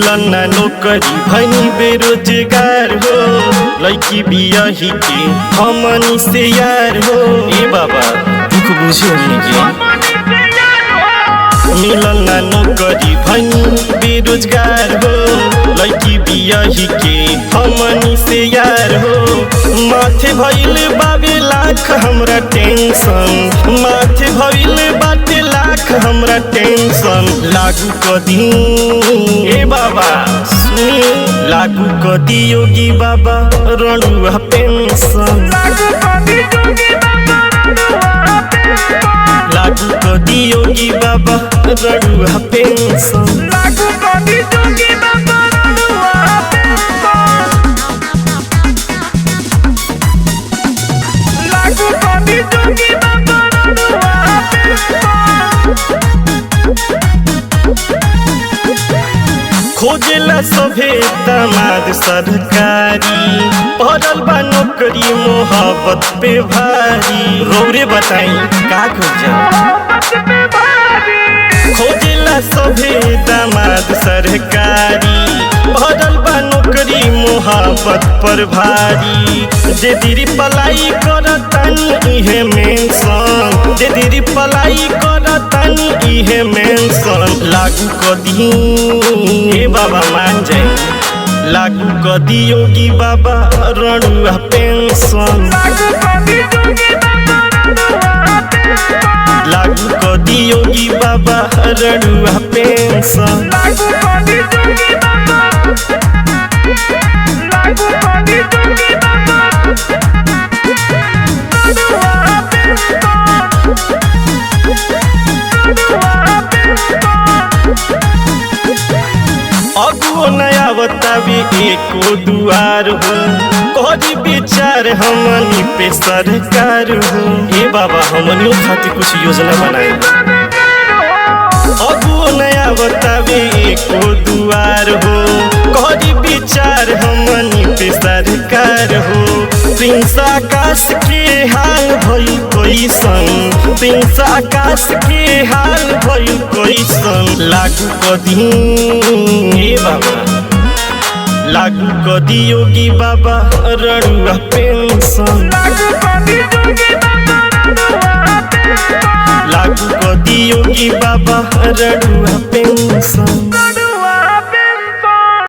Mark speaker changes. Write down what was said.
Speaker 1: मिलन ना नौकरी भनी बेरोजगार हो, लड़की बियाही के हमनी से यार हो। ए बाबा दुख बुझे के मिलन ना नौकरी भनी बेरोजगार हो, लड़की बियाही के हमनी से यार हो। माथे भइल बाबे लाख हमरा टेंशन, माथे भइल बाटे लाख हमरा टेंशन। लागू कदी ए बाबा सुनी, लागू कदी योगी बाबा रणुआ पेंशन। लागू कदी योगी बाबा रणुआ पेंशन। खोजेला सभे दामाद सरकारी, पड़ल बा नौकरी मोहब्बत पे भारी। रौरे बताई का खोजा, खोजेला सभे दामाद सरकारी, पड़ल बा नौकरी मोहब्बत पर भारी। जे दिरी पलाई करतानी इहे मेंशन, जे दिरी पलाई करतानी इहे मेंशन। लागू कदी ए बाबा मान जाए, लागू कदी योगी बाबा रणुआ पेंशन। लागू कदी योगी बाबा रणुआ पेंशन। अगुओ नया बतावे एको दुआर हो, करी विचार हमनी पे सरकार हो। ए बाबा हमनियों खातिर कुछ योजना बनाए। अगुओ नया बतावे एको दुआर हो, करी विचार हमनी पे सरकार हो। प्रिंस आकाश के हाल भई कैसन, प्रिंस आकाश के हाल भई कैसन। लागू कदी ए बाबा, लागू कदी योगी बाबा रणुआ पेंशन। लागू कदी योगी बाबा रणुआ पेंशन।